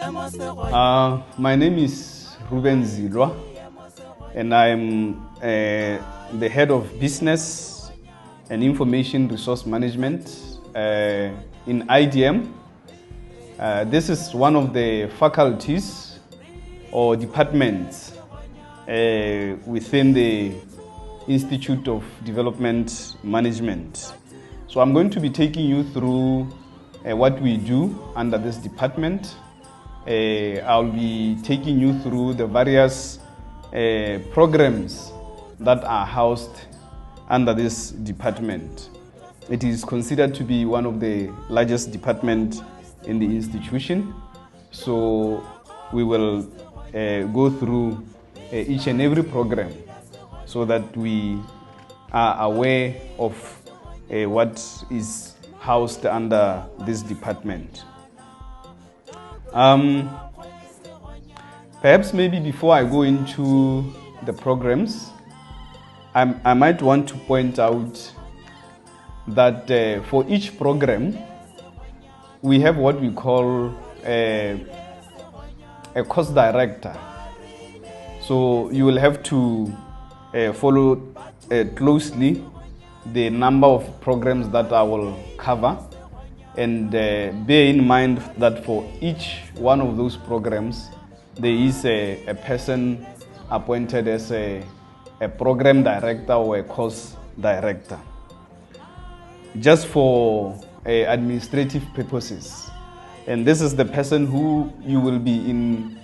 My name is Reuben Zilwa, and I'm the head of business and information resource management in IDM. This is one of the faculties or departments within the Institute of Development Management. So I'm going to be taking you through what we do under this department. I'll be taking you through the various programs that are housed under this department. It is considered to be one of the largest departments in the institution. So we will go through each and every program so that we are aware of what is housed under this department. Perhaps maybe before I go into the programs, I might want to point out that for each program, we have what we call a course director. So you will have to follow closely the number of programs that I will cover, and bear in mind that for each one of those programs there is a person appointed as a program director or a course director, just for administrative purposes. And this is the person who you will be in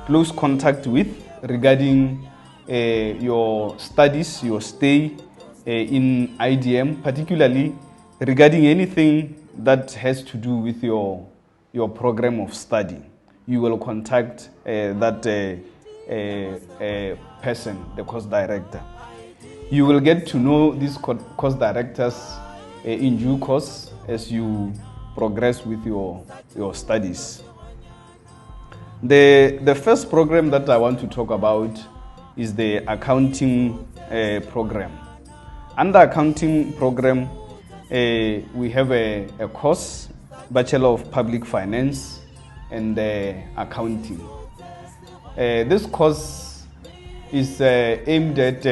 close contact with regarding your studies, your stay in IDM, particularly regarding anything that has to do with your program of study. You will contact that person, the course director. You will get to know these course directors in due course as you progress with your studies. The first program that I want to talk about is the accounting program. Under accounting program, we have a course, Bachelor of Public Finance and Accounting. This course is aimed at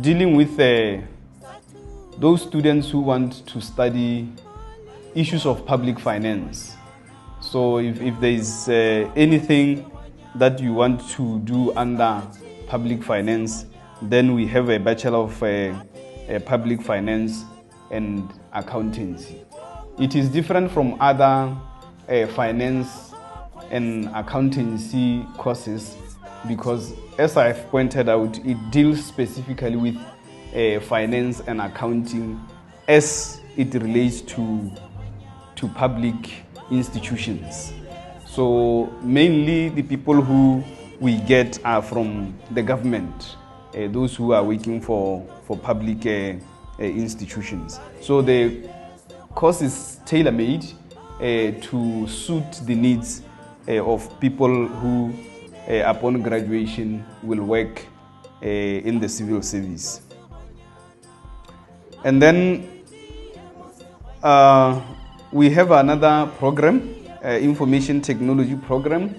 dealing with those students who want to study issues of public finance. So if there is anything that you want to do under public finance, then we have a Bachelor of Public Finance and Accountancy. It is different from other finance and accountancy courses because, as I've pointed out, it deals specifically with finance and accounting as it relates to public institutions. So mainly the people who we get are from the government, those who are working for public institutions. So the course is tailor-made to suit the needs of people who, upon graduation, will work in the civil service. And then we have another program, Information Technology program,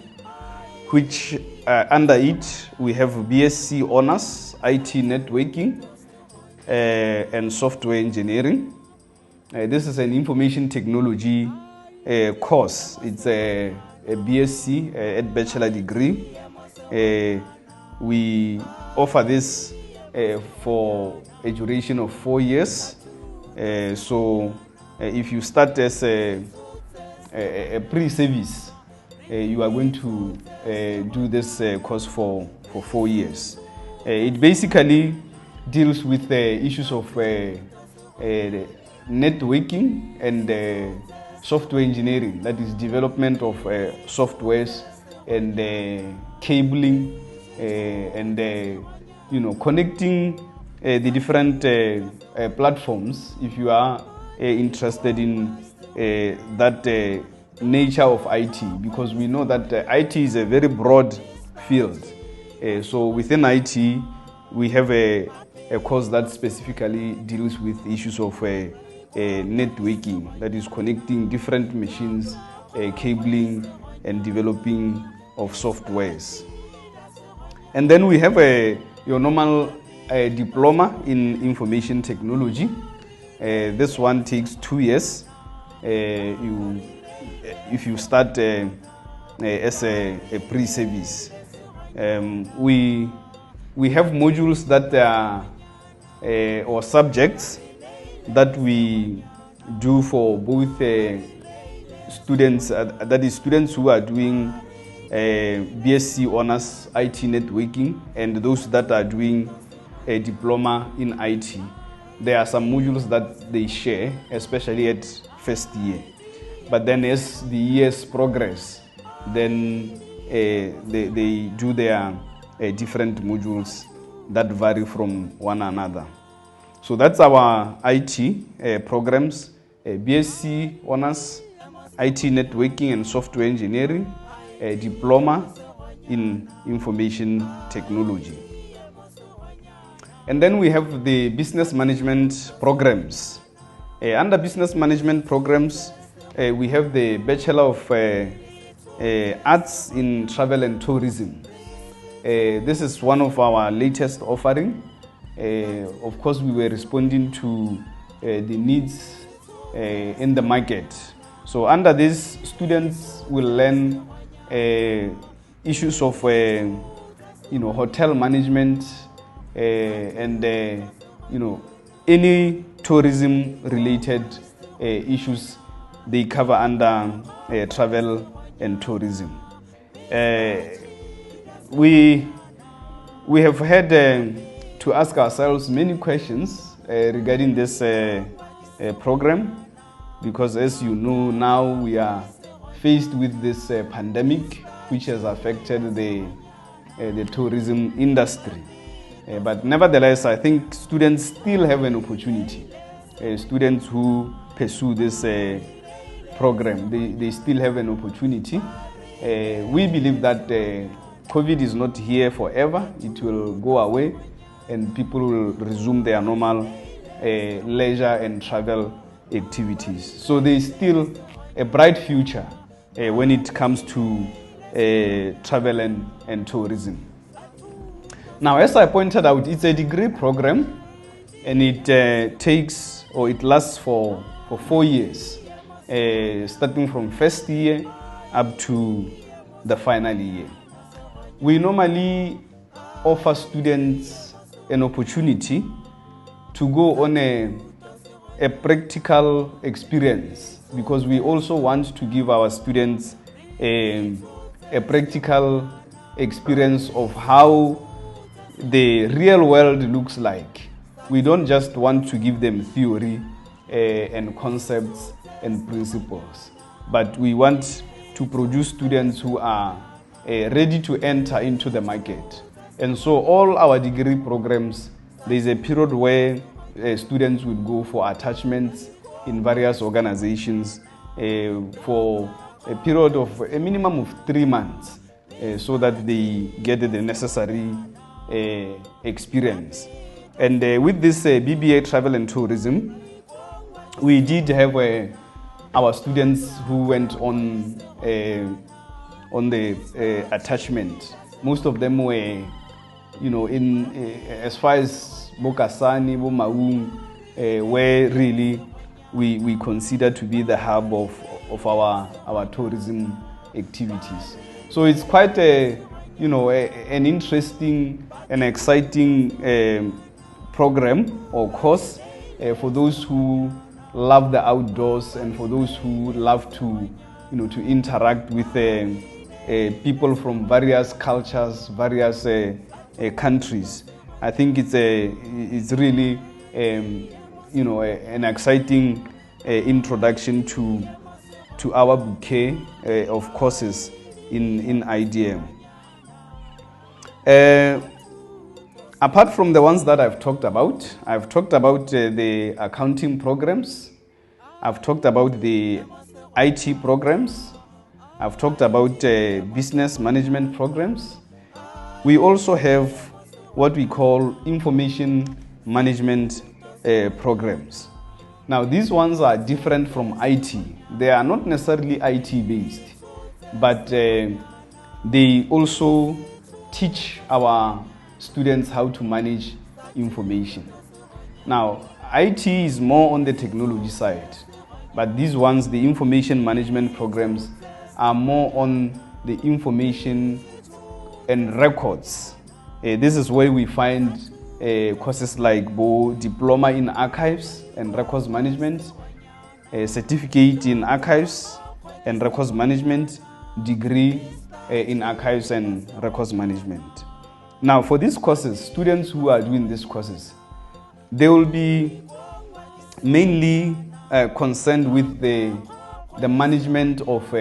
which under it we have BSc Honors, IT Networking and Software Engineering. This is an information technology course. It's a BSc at bachelor degree. We offer this for a duration of 4 years. So if you start as a pre-service, you are going to do this course for 4 years. It basically deals with issues of networking and software engineering, that is development of softwares and cabling and connecting the different platforms. If you are interested in that nature of IT, because we know that IT is a very broad field. So within IT, we have a course that specifically deals with issues of networking, that is connecting different machines, cabling, and developing of softwares. And then we have your normal diploma in information technology. This one takes 2 years. If you start as a pre-service. We have modules that are or subjects that we do for both students, that is students who are doing BSc Honors IT Networking and those that are doing a diploma in IT. There are some modules that they share, especially at first year. But then as the years progress, then they do their different modules that vary from one another. So that's our IT programs, BSc Honors, IT Networking and Software Engineering, Diploma in Information Technology. And then we have the Business Management programs. Under Business Management programs, we have the Bachelor of Arts in Travel and Tourism. This is one of our latest offering. Of course, we were responding to the needs in the market. So under this, students will learn issues of hotel management and any tourism related issues they cover under travel and tourism. We have had to ask ourselves many questions regarding this program, because as you know, now we are faced with this pandemic which has affected the tourism industry. But nevertheless, I think students still have an opportunity. Students who pursue this program, they still have an opportunity. We believe that COVID is not here forever. It will go away and people will resume their normal leisure and travel activities. So there is still a bright future when it comes to travel and tourism. Now, as I pointed out, it's a degree program and it lasts for 4 years, starting from first year up to the final year. We normally offer students an opportunity to go on a practical experience, because we also want to give our students a practical experience of how the real world looks like. We don't just want to give them theory and concepts and principles, but we want to produce students who are ready to enter into the market. And so all our degree programs, there is a period where students would go for attachments in various organizations for a period of a minimum of 3 months, so that they get the necessary experience. And with this BBA Travel and Tourism, we did have our students who went on the attachment. Most of them were, in as far as Bokasani, Bomaung, where really we consider to be the hub of our tourism activities. So it's quite an interesting and exciting program or course for those who love the outdoors and for those who love to interact with people from various cultures, various countries. I think it's really an exciting introduction to our bouquet of courses in IDM. Apart from the ones that I've talked about the accounting programs, I've talked about the IT programs, I've talked about business management programs. We also have what we call information management programs. Now, these ones are different from IT. They are not necessarily IT based, but they also teach our students how to manage information. Now, IT is more on the technology side, but these ones, the information management programs, are more on the information and records. This is where we find courses like Diploma in Archives and Records Management, Certificate in Archives and Records Management, Degree in Archives and Records Management. Now, for these courses, students who are doing these courses, they will be mainly concerned with the management of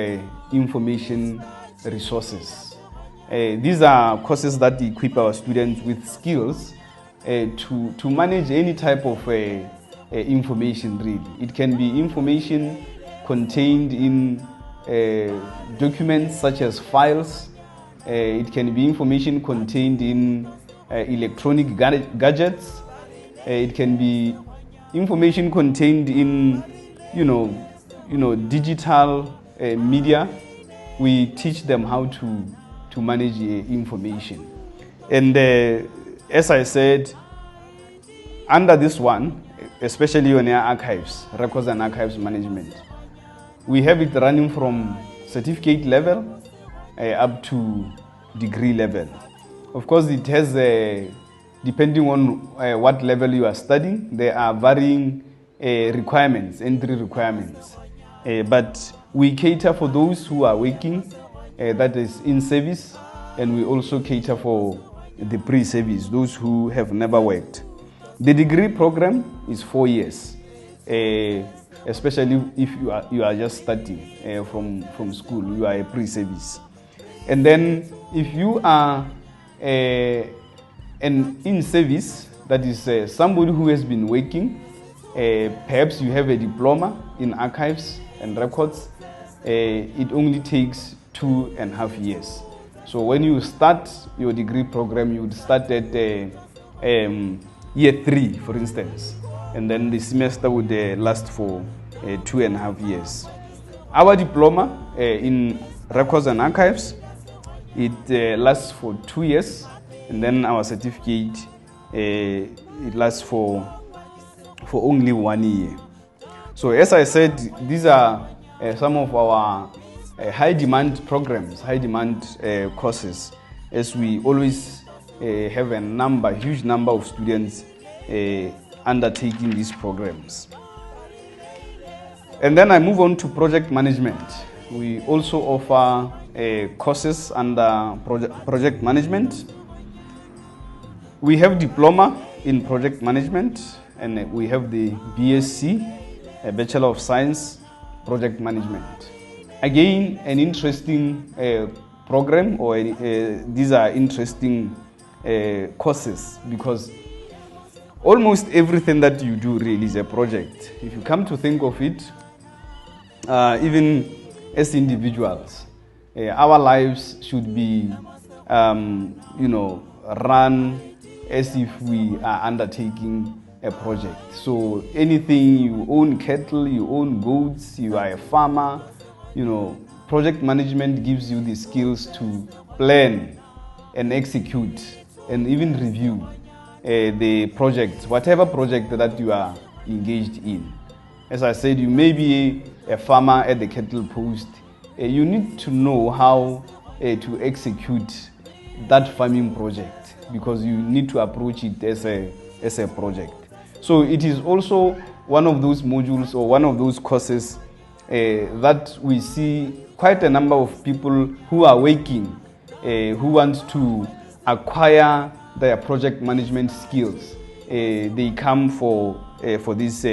information resources. These are courses that equip our students with skills to manage any type of information, really. It can be information contained in documents such as files. It can be information contained in electronic gadgets. It can be information contained in, digital media. We teach them how to manage information. And as I said, under this one, especially Ionia Archives, Records and Archives Management, we have it running from certificate level up to degree level. Of course, it has, depending on what level you are studying, there are varying requirements, entry requirements. But we cater for those who are working, that is in service, and we also cater for the pre-service, those who have never worked. The degree program is 4 years, especially if you are just starting from school, you are a pre-service. And then if you are an in-service, that is somebody who has been working, perhaps you have a diploma in archives and records, it only takes 2.5 years. So when you start your degree program, you would start at year 3, for instance, and then the semester would last for 2.5 years. Our diploma in records and archives, it lasts for 2 years, and then our certificate, it lasts for only 1 year. So as I said, these are some of our high demand programs, high demand courses, as we always have a huge number of students undertaking these programs. And then I move on to project management. We also offer courses under project management. We have diploma in project management, and we have the BSc, a Bachelor of Science, project management. Again, an interesting program, or these are interesting courses, because almost everything that you do really is a project. If you come to think of it, even as individuals, our lives should be, run as if we are undertaking a project. So anything, you own cattle, you own goats, you are a farmer, project management gives you the skills to plan and execute and even review the project, whatever project that you are engaged in. As I said, you may be a farmer at the cattle post. You need to know how to execute that farming project, because you need to approach it as a project. So it is also one of those modules or one of those courses that we see quite a number of people who are working, who want to acquire their project management skills. They come for this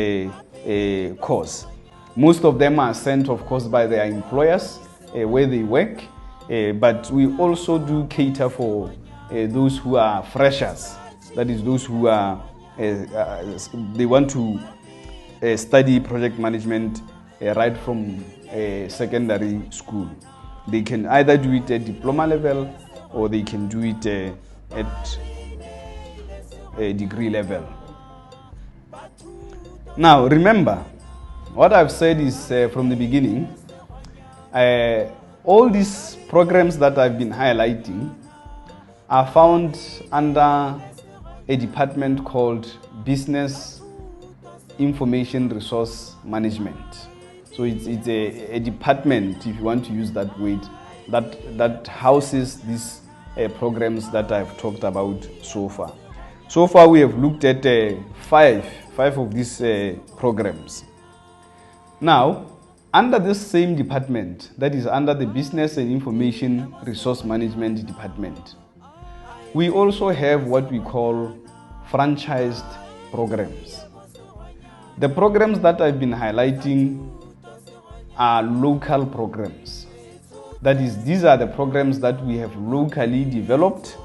course. Most of them are sent, of course, by their employers where they work, but we also do cater for those who are freshers. That is, those who are they want to study project management right from secondary school. They can either do it at diploma level, or they can do it at a degree level. Now, remember, what I've said is from the beginning, all these programs that I've been highlighting are found under a department called Business Information Resource Management. So it's a department, if you want to use that word, that houses these programs that I've talked about so far. So far we have looked at five of these programs. Now, under this same department, that is under the Business and Information Resource Management Department, we also have what we call franchised programs. The programs that I've been highlighting are local programs. That is, these are the programs that we have locally developed,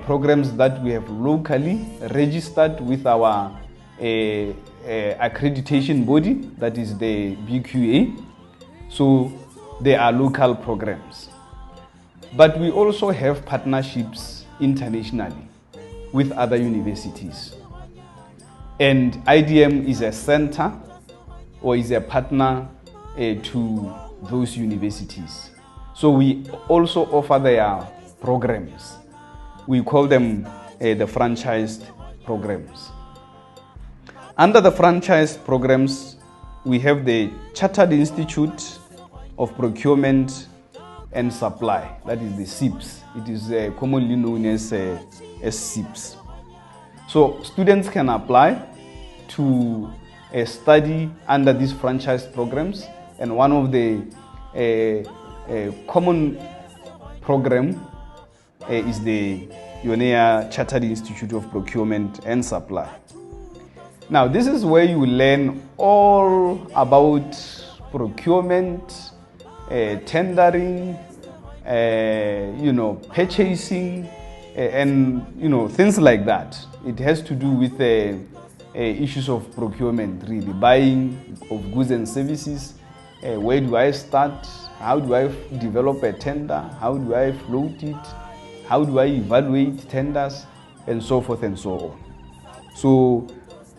programs that we have locally registered with our accreditation body, that is the BQA. So they are local programs. But we also have partnerships internationally with other universities. And IDM is a center or is a partner to those universities. So we also offer their programs. We call them the franchised programs. Under the franchised programs, we have the Chartered Institute of Procurement and Supply, that is the CIPS. It is commonly known as CIPS. So students can apply to study under these franchised programs, and one of the common program is the Ionia Chartered Institute of Procurement and Supply. Now, this is where you learn all about procurement, tendering, purchasing, and things like that. It has to do with issues of procurement, really, buying of goods and services. Where do I start? How do I develop a tender? How do I float it? How do I evaluate tenders? And so forth and so on. So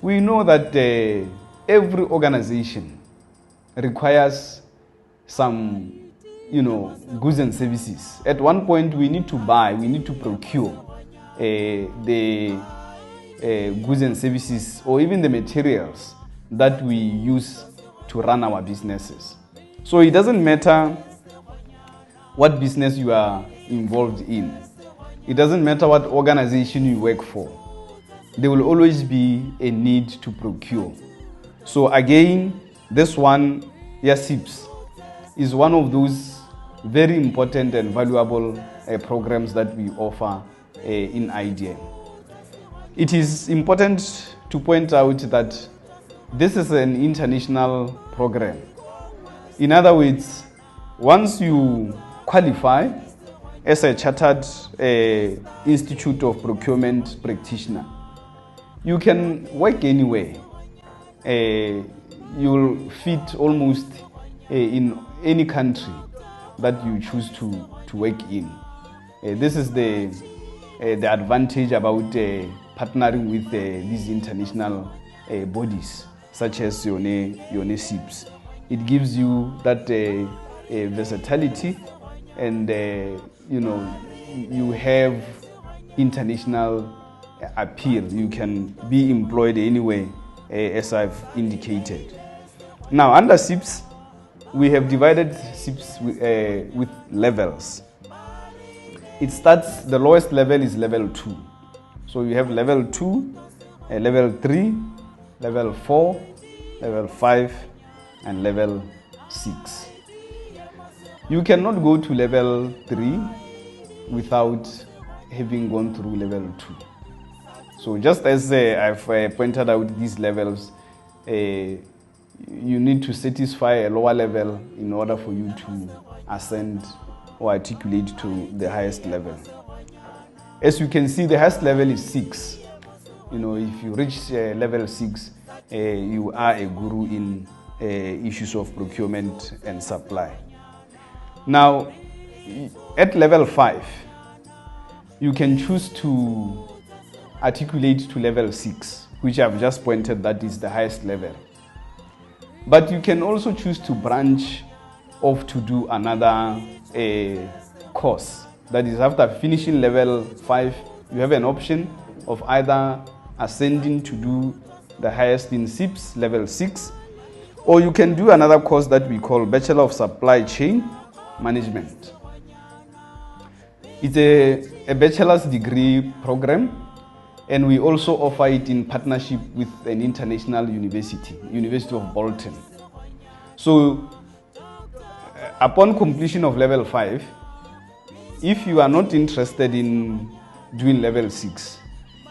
we know that every organization requires some, goods and services. At one point, we need to procure the goods and services, or even the materials that we use to run our businesses. So it doesn't matter what business you are involved in. It doesn't matter what organization you work for. There will always be a need to procure. So again, this one, SIPS, is one of those very important and valuable programs that we offer in IDM. It is important to point out that this is an international program. In other words, once you qualify as a Chartered Institute of Procurement practitioner, you can work anywhere. You'll fit almost in any country that you choose to work in. This is the advantage about partnering with these international bodies, such as Ionia SIPS. It gives you that versatility, and you have international appeal. You can be employed anywhere, as I've indicated. Now, under SIPS, we have divided SIPS with levels. It starts, the lowest level is level 2. So you have level 2, level 3, level 4, level 5, and level 6. You cannot go to level 3 without having gone through level 2. So just as I've pointed out these levels, you need to satisfy a lower level in order for you to ascend or articulate to the highest level. As you can see, the highest level is 6. If you reach level 6, you are a guru in issues of procurement and supply. Now, at level 5, you can choose to articulate to level 6. which I've just pointed that is the highest level. But you can also choose to branch off to do another course. That is, after finishing level 5, you have an option of either ascending to do the highest in SIPS, level 6, or you can do another course that we call Bachelor of Supply Chain Management. It's a bachelor's degree program, and we also offer it in partnership with an international university, University of Bolton. So, upon completion of level 5, if you are not interested in doing level 6,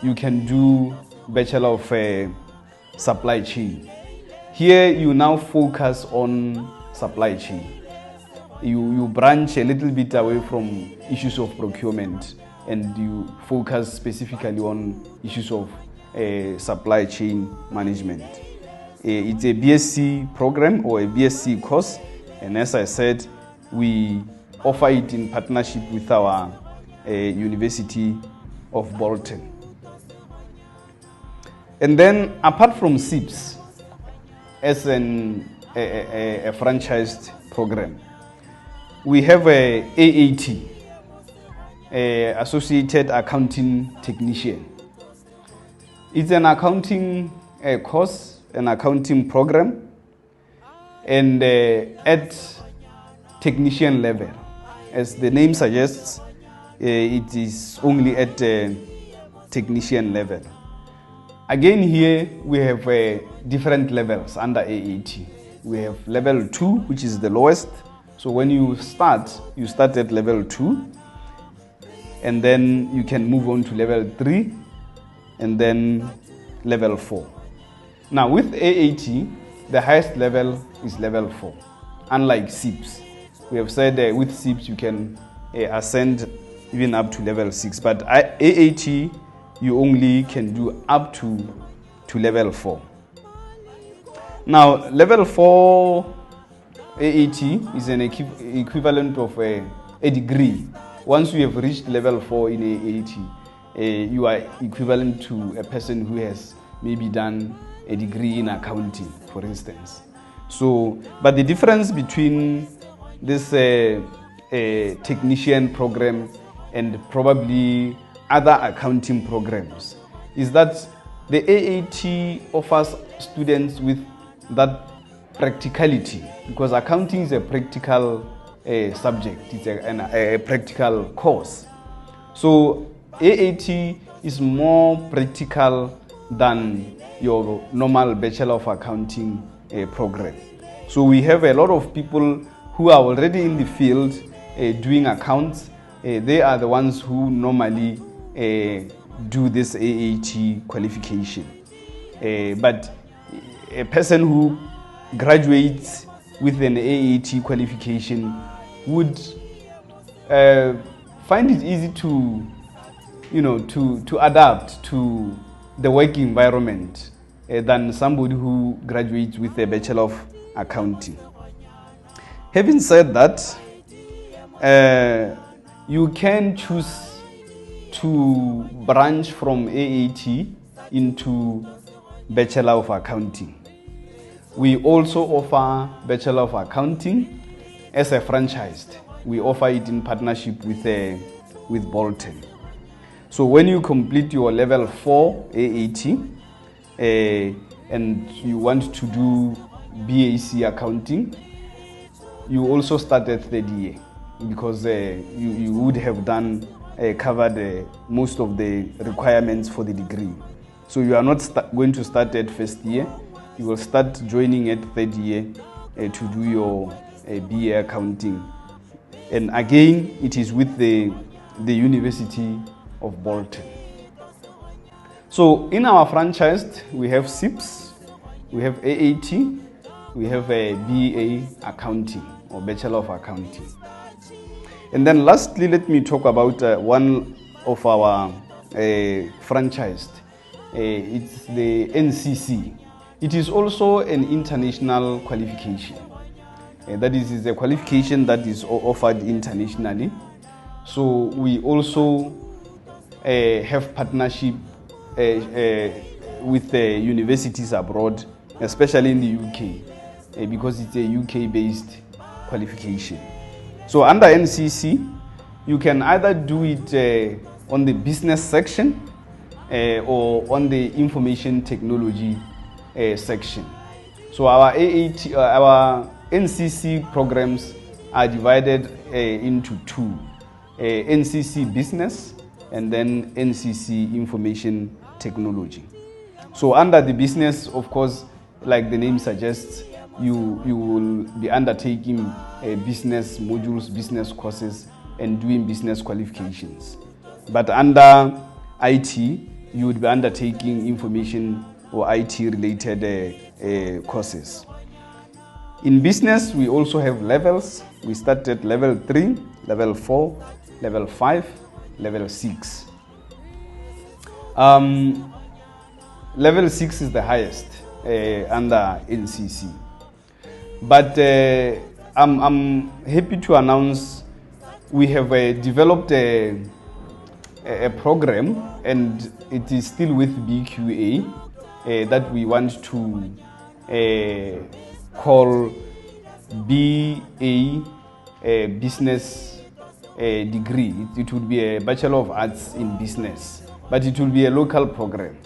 you can do Bachelor of Supply Chain. Here you now focus on supply chain. You branch a little bit away from issues of procurement, and you focus specifically on issues of supply chain management. It's a BSc program or a BSc course, and as I said, we offer it in partnership with our University of Bolton. And then, apart from SIPS, as a franchised program, we have a AAT, Associated Accounting Technician. It's an accounting course, an accounting program, and at technician level. As the name suggests, it is only at technician level. Again, here we have different levels under AAT. We have level 2, which is the lowest. So when you start at level 2, and then you can move on to level 3, and then level 4. Now with AAT, the highest level is level 4, unlike SIPS. We have said with SIPS you can ascend even up to level 6, but AAT you only can do up to level 4. Now level 4 AAT is an equivalent of a degree. Once you have reached level 4 in AAT, you are equivalent to a person who has maybe done a degree in accounting, for instance. So, but the difference between this technician program and probably other accounting programs is that the AAT offers students with that practicality, because accounting is a practical subject, it's a practical course. So AAT is more practical than your normal Bachelor of Accounting program. So we have a lot of people who are already in the field doing accounts. They are the ones who normally do this AAT qualification. But a person who graduates with an AAT qualification would find it easy to adapt to the work environment than somebody who graduates with a Bachelor of Accounting. Having said that, you can choose to branch from AAT into Bachelor of Accounting. We also offer Bachelor of Accounting as a franchised. We offer it in partnership with Bolton. So when you complete your level 4 AAT and you want to do BAC accounting, you also start at third year, because you would have covered most of the requirements for the degree. So you are not going to start at first year. You will start joining at third year to do your BA accounting. And again, it is with the University of Bolton. So in our franchise, we have SIPS, we have AAT, we have a BA accounting or Bachelor of Accounting. And then lastly, let me talk about one of our franchised. It's the NCC. It is also an international qualification. That is a qualification that is offered internationally. So we also have partnership with the universities abroad, especially in the UK, because it's a UK-based qualification. So under NCC, you can either do it on the business section or on the information technology section. So our NCC programs are divided into two, NCC Business and then NCC Information Technology. So under the business, of course, like the name suggests, you will be undertaking business modules, business courses, and doing business qualifications. But under IT, you would be undertaking information or IT related courses. In business, we also have levels. We start at level 3, level 4, level 5, level 6. Level 6 is the highest under NCC. But I'm happy to announce we have developed a program, and it is still with BQA that we want to call BA Business degree. It would be a Bachelor of Arts in Business, but it will be a local program.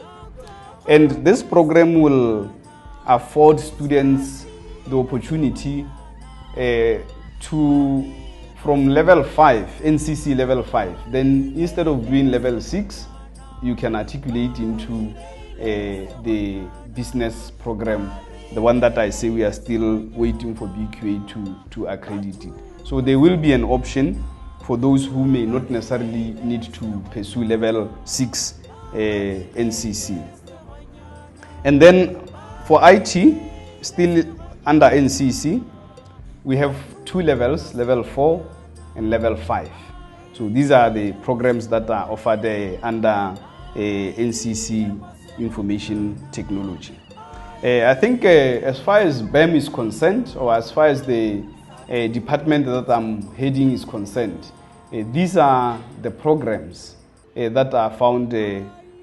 And this program will afford students the opportunity to, from level 5, NCC level 5, then instead of doing level 6, you can articulate into the business program, the one that I say we are still waiting for BQA to accredit it. So there will be an option for those who may not necessarily need to pursue level 6 NCC. And then for IT, still under NCC, we have two levels, level 4 and level 5. So these are the programs that are offered under NCC Information Technology. I think as far as BEM is concerned, or as far as the department that I'm heading is concerned, these are the programs that are found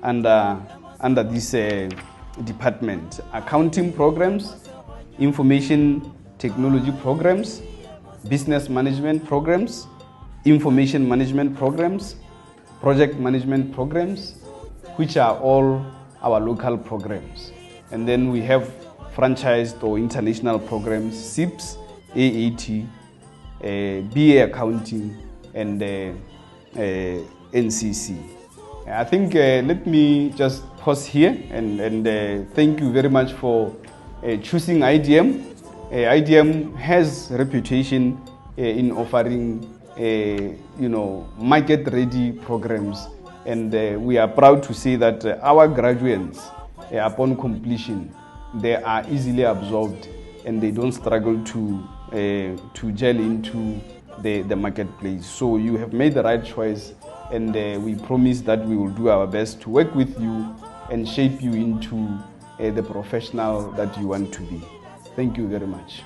under this department: accounting programs, information technology programs, business management programs, information management programs, project management programs, which are all our local programs. And then we have franchised or international programs, SIPS, AAT, BA Accounting, and NCC. I think let me just pause here and thank you very much for choosing IDM. IDM has reputation in offering market-ready programs, and we are proud to say that our graduates, upon completion, they are easily absorbed and they don't struggle to gel into the marketplace. So you have made the right choice, and we promise that we will do our best to work with you and shape you into the professional that you want to be. Thank you very much.